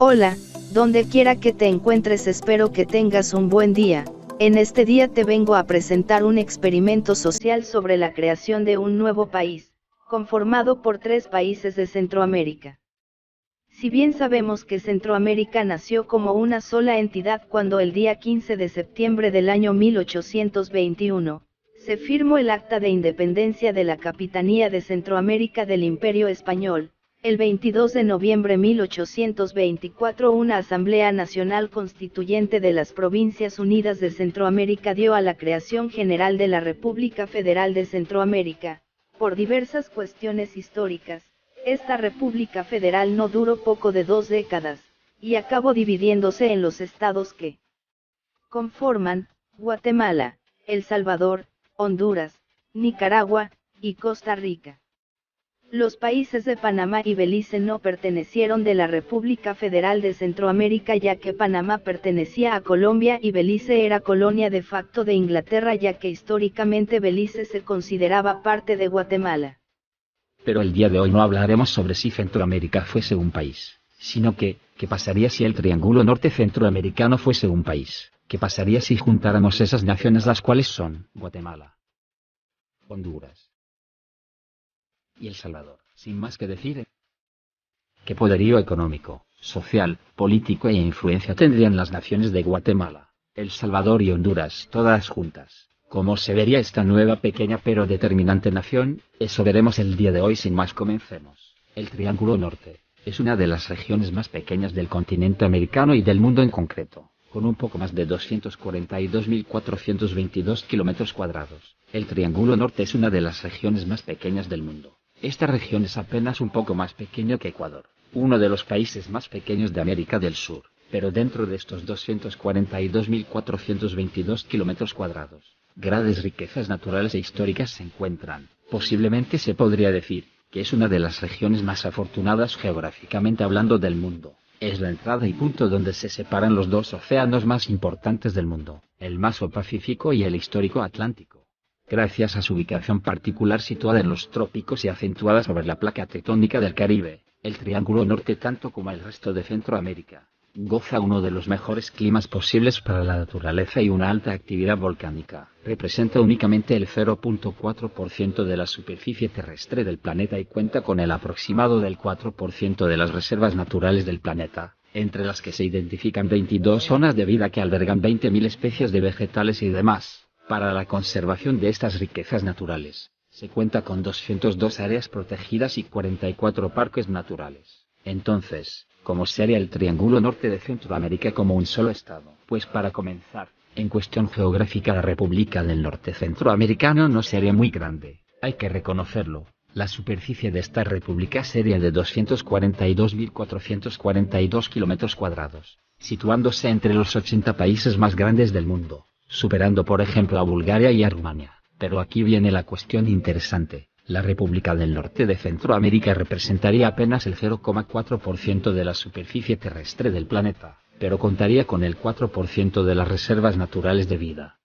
Hola, donde quiera que te encuentres, espero que tengas un buen día. En este día te vengo a presentar un experimento social sobre la creación de un nuevo país, conformado por 3 países de Centroamérica. Si bien sabemos que Centroamérica nació como una sola entidad cuando el día 15 de septiembre del año 1821, se firmó el Acta de Independencia de la Capitanía de Centroamérica del Imperio Español. El 22 de noviembre de 1824 una Asamblea Nacional Constituyente de las Provincias Unidas de Centroamérica dio a la creación general de la República Federal de Centroamérica. Por diversas cuestiones históricas, esta República Federal no duró poco de 2 décadas, y acabó dividiéndose en los estados que conforman Guatemala, El Salvador, Honduras, Nicaragua, y Costa Rica. Los países de Panamá y Belice no pertenecieron de la República Federal de Centroamérica, ya que Panamá pertenecía a Colombia y Belice era colonia de facto de Inglaterra, ya que históricamente Belice se consideraba parte de Guatemala. Pero el día de hoy no hablaremos sobre si Centroamérica fuese un país, sino ¿qué pasaría si el Triángulo Norte Centroamericano fuese un país? ¿Qué pasaría si juntáramos esas naciones, las cuales son Guatemala, Honduras y El Salvador? Sin más que decir, ¿qué poderío económico, social, político e influencia tendrían las naciones de Guatemala, El Salvador y Honduras todas juntas? ¿Cómo se vería esta nueva pequeña pero determinante nación? Eso veremos el día de hoy. Sin más, comencemos. El Triángulo Norte es una de las regiones más pequeñas del continente americano y del mundo en concreto, con un poco más de 242.422 kilómetros cuadrados. El Triángulo Norte es una de las regiones más pequeñas del mundo. Esta región es apenas un poco más pequeño que Ecuador, uno de los países más pequeños de América del Sur, pero dentro de estos 242.422 kilómetros cuadrados, grandes riquezas naturales e históricas se encuentran. Posiblemente se podría decir que es una de las regiones más afortunadas geográficamente hablando del mundo. Es la entrada y punto donde se separan los dos océanos más importantes del mundo, el Maso Pacífico y el histórico Atlántico. Gracias a su ubicación particular situada en los trópicos y acentuada sobre la placa tectónica del Caribe, el Triángulo Norte, tanto como el resto de Centroamérica, goza uno de los mejores climas posibles para la naturaleza y una alta actividad volcánica. Representa únicamente el 0.4% de la superficie terrestre del planeta y cuenta con el aproximado del 4% de las reservas naturales del planeta, entre las que se identifican 22 zonas de vida que albergan 20.000 especies de vegetales y demás. Para la conservación de estas riquezas naturales, se cuenta con 202 áreas protegidas y 44 parques naturales. Entonces, ¿cómo se haría el Triángulo Norte de Centroamérica como un solo estado? Pues para comenzar, en cuestión geográfica la República del Norte Centroamericano no sería muy grande, hay que reconocerlo. La superficie de esta república sería de 242.442 kilómetros cuadrados, situándose entre los 80 países más grandes del mundo, superando por ejemplo a Bulgaria y a Rumania. Pero aquí viene la cuestión interesante. La República del Norte de Centroamérica representaría apenas el 0,4% de la superficie terrestre del planeta, pero contaría con el 4% de las reservas naturales de vida.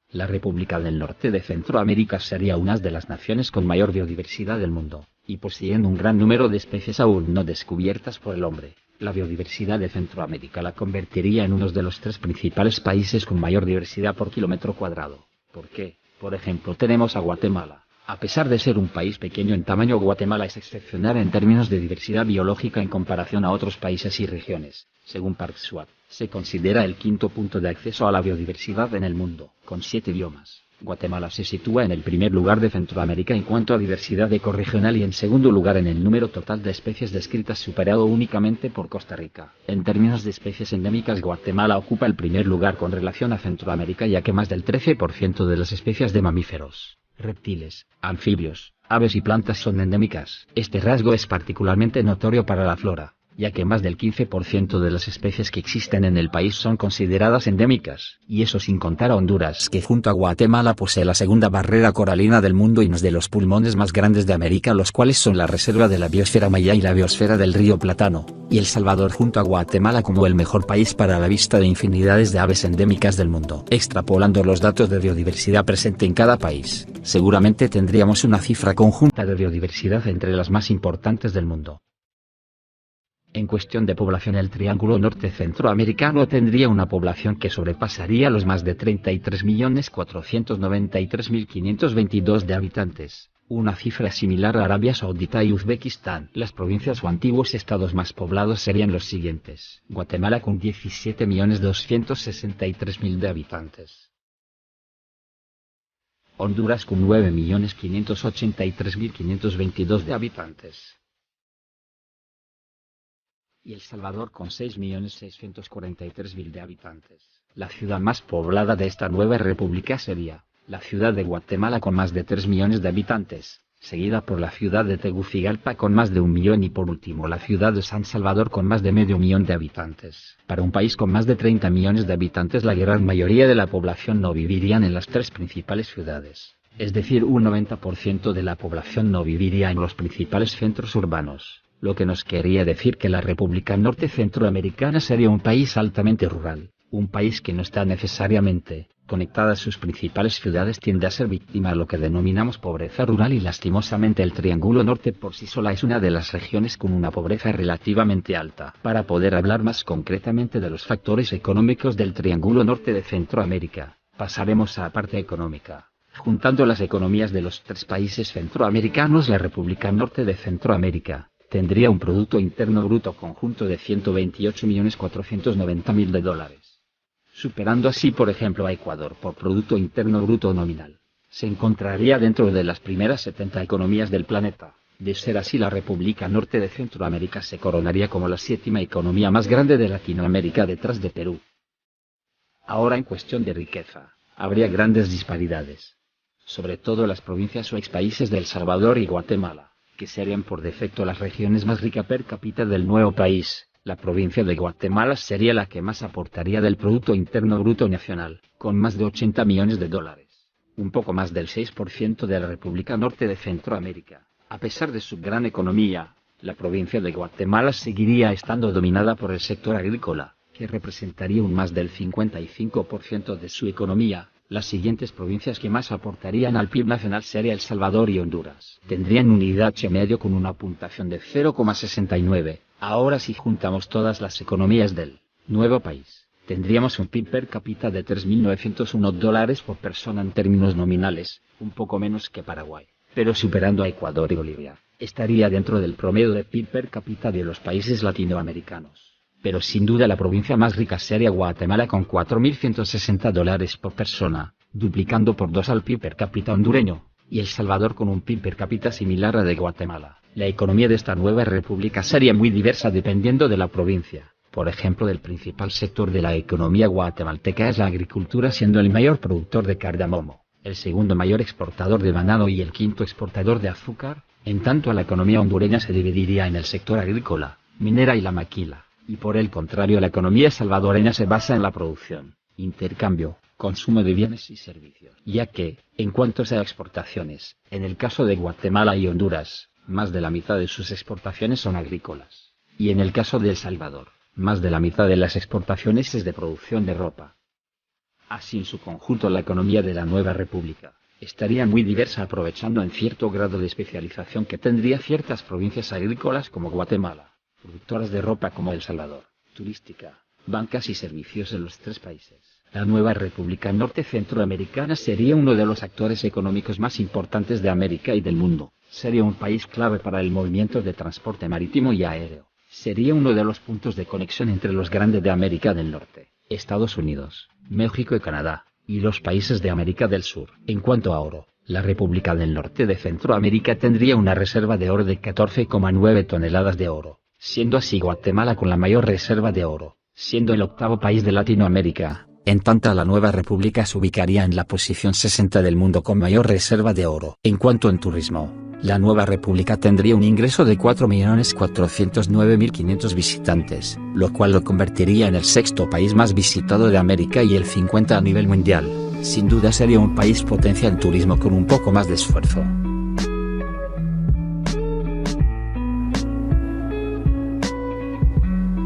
La República del Norte de Centroamérica sería una de las naciones con mayor biodiversidad del mundo, y poseyendo un gran número de especies aún no descubiertas por el hombre. La biodiversidad de Centroamérica la convertiría en uno de los 3 principales países con mayor diversidad por kilómetro cuadrado. ¿Por qué? Por ejemplo, tenemos a Guatemala. A pesar de ser un país pequeño en tamaño, Guatemala es excepcional en términos de diversidad biológica en comparación a otros países y regiones. Según ParkSwap, se considera el 5º punto de acceso a la biodiversidad en el mundo, con 7 biomas. Guatemala se sitúa en el primer lugar de Centroamérica en cuanto a diversidad ecorregional y en segundo lugar en el número total de especies descritas, superado únicamente por Costa Rica. En términos de especies endémicas, Guatemala ocupa el primer lugar con relación a Centroamérica, ya que más del 13% de las especies de mamíferos, reptiles, anfibios, aves y plantas son endémicas. Este rasgo es particularmente notorio para la flora, ya que más del 15% de las especies que existen en el país son consideradas endémicas, y eso sin contar a Honduras, que junto a Guatemala posee la segunda barrera coralina del mundo y uno de los pulmones más grandes de América, los cuales son la reserva de la biosfera maya y la biosfera del río Plátano, y El Salvador junto a Guatemala como el mejor país para la vista de infinidades de aves endémicas del mundo. Extrapolando los datos de biodiversidad presente en cada país, seguramente tendríamos una cifra conjunta de biodiversidad entre las más importantes del mundo. En cuestión de población, el Triángulo Norte Centroamericano tendría una población que sobrepasaría los más de 33.493.522 de habitantes, una cifra similar a Arabia Saudita y Uzbekistán. Las provincias o antiguos estados más poblados serían los siguientes: Guatemala con 17.263.000 de habitantes, Honduras con 9.583.522 de habitantes, y El Salvador con 6.643.000 de habitantes. La ciudad más poblada de esta nueva república sería la ciudad de Guatemala con más de 3 millones de habitantes, seguida por la ciudad de Tegucigalpa con más de 1 millón y por último la ciudad de San Salvador con más de medio millón de habitantes. Para un país con más de 30 millones de habitantes, la gran mayoría de la población no vivirían en las tres principales ciudades, es decir, un 90% de la población no viviría en los principales centros urbanos, lo que nos quería decir que la República Norte Centroamericana sería un país altamente rural, un país que no está necesariamente conectada a sus principales ciudades, tiende a ser víctima de lo que denominamos pobreza rural, y lastimosamente el Triángulo Norte por sí sola es una de las regiones con una pobreza relativamente alta. Para poder hablar más concretamente de los factores económicos del Triángulo Norte de Centroamérica, pasaremos a la parte económica. Juntando las economías de los tres países centroamericanos, la República Norte de Centroamérica tendría un Producto Interno Bruto conjunto de 128.490.000 de dólares, superando así por ejemplo a Ecuador por Producto Interno Bruto nominal. Se encontraría dentro de las primeras 70 economías del planeta. De ser así, la República Norte de Centroamérica se coronaría como la 7ª economía más grande de Latinoamérica detrás de Perú. Ahora, en cuestión de riqueza, habría grandes disparidades, sobre todo las provincias o expaíses de El Salvador y Guatemala, que serían por defecto las regiones más ricas per cápita del nuevo país. La provincia de Guatemala sería la que más aportaría del Producto Interno Bruto Nacional, con más de 80 millones de dólares, un poco más del 6% de la República Norte de Centroamérica. A pesar de su gran economía, la provincia de Guatemala seguiría estando dominada por el sector agrícola, que representaría un más del 55% de su economía. Las siguientes provincias que más aportarían al PIB nacional serían El Salvador y Honduras. Tendrían un IDH medio con una puntuación de 0,69. Ahora, si juntamos todas las economías del nuevo país, tendríamos un PIB per cápita de 3.901 dólares por persona en términos nominales, un poco menos que Paraguay, pero superando a Ecuador y Bolivia. Estaría dentro del promedio de PIB per cápita de los países latinoamericanos. Pero sin duda la provincia más rica sería Guatemala con 4.160 dólares por persona, duplicando por 2 al PIB per cápita hondureño, y El Salvador con un PIB per cápita similar a de Guatemala. La economía de esta nueva república sería muy diversa dependiendo de la provincia. Por ejemplo, el principal sector de la economía guatemalteca es la agricultura, siendo el mayor productor de cardamomo, el segundo mayor exportador de banano y el quinto exportador de azúcar. En tanto, la economía hondureña se dividiría en el sector agrícola, minera y la maquila. Y por el contrario, la economía salvadoreña se basa en la producción, intercambio, consumo de bienes y servicios, ya que, en cuanto a exportaciones, en el caso de Guatemala y Honduras, más de la mitad de sus exportaciones son agrícolas, y en el caso de El Salvador, más de la mitad de las exportaciones es de producción de ropa. Así, en su conjunto, la economía de la nueva república estaría muy diversa, aprovechando en cierto grado de especialización que tendría ciertas provincias agrícolas como Guatemala, productoras de ropa como El Salvador, turística, bancas y servicios en los tres países. La nueva República Norte Centroamericana sería uno de los actores económicos más importantes de América y del mundo. Sería un país clave para el movimiento de transporte marítimo y aéreo. Sería uno de los puntos de conexión entre los grandes de América del Norte, Estados Unidos, México y Canadá, y los países de América del Sur. En cuanto a oro, la República del Norte de Centroamérica tendría una reserva de oro de 14,9 toneladas de oro, siendo así Guatemala con la mayor reserva de oro, siendo el octavo país de Latinoamérica. En tanto, la nueva república se ubicaría en la posición 60 del mundo con mayor reserva de oro. En cuanto en turismo, la nueva república tendría un ingreso de 4.409.500 visitantes, lo cual lo convertiría en el sexto país más visitado de América y el 50 a nivel mundial. Sin duda sería un país potencia en turismo con un poco más de esfuerzo.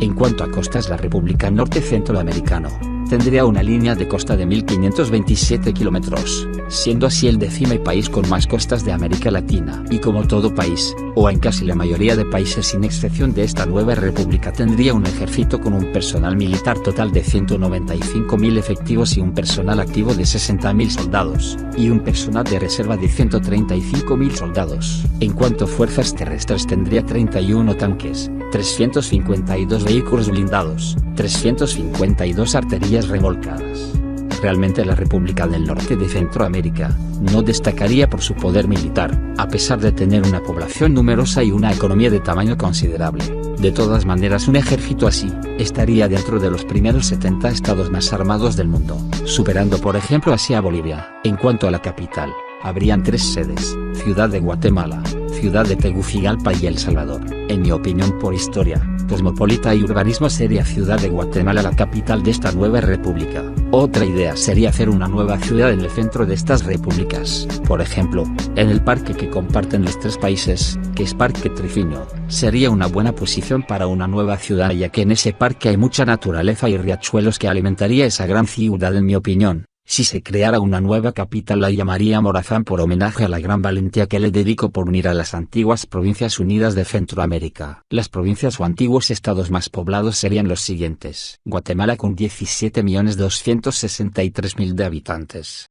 En cuanto a costas, la República Norte Centroamericana tendría una línea de costa de 1.527 kilómetros, siendo así el 10º país con más costas de América Latina. Y como todo país, o en casi la mayoría de países sin excepción de esta nueva república tendría un ejército con un personal militar total de 195.000 efectivos y un personal activo de 60.000 soldados, y un personal de reserva de 135.000 soldados. En cuanto a fuerzas terrestres tendría 31 tanques, 352 vehículos blindados, 352 artillerías remolcadas. Realmente la República del Norte de Centroamérica no destacaría por su poder militar, a pesar de tener una población numerosa y una economía de tamaño considerable. De todas maneras, un ejército así estaría dentro de los primeros 70 estados más armados del mundo, superando por ejemplo así a Bolivia. En cuanto a la capital, habrían 3 sedes: Ciudad de Guatemala, Ciudad de Tegucigalpa y El Salvador. En mi opinión, por historia, cosmopolita y urbanismo, sería Ciudad de Guatemala la capital de esta nueva república. Otra idea sería hacer una nueva ciudad en el centro de estas repúblicas, por ejemplo, en el parque que comparten los 3 países, que es Parque Trifiño. Sería una buena posición para una nueva ciudad, ya que en ese parque hay mucha naturaleza y riachuelos que alimentaría esa gran ciudad. En mi opinión, si se creara una nueva capital, la llamaría Morazán, por homenaje a la gran valentía que le dedico por unir a las antiguas provincias unidas de Centroamérica. Las provincias o antiguos estados más poblados serían los siguientes: Guatemala con 17.263.000 de habitantes,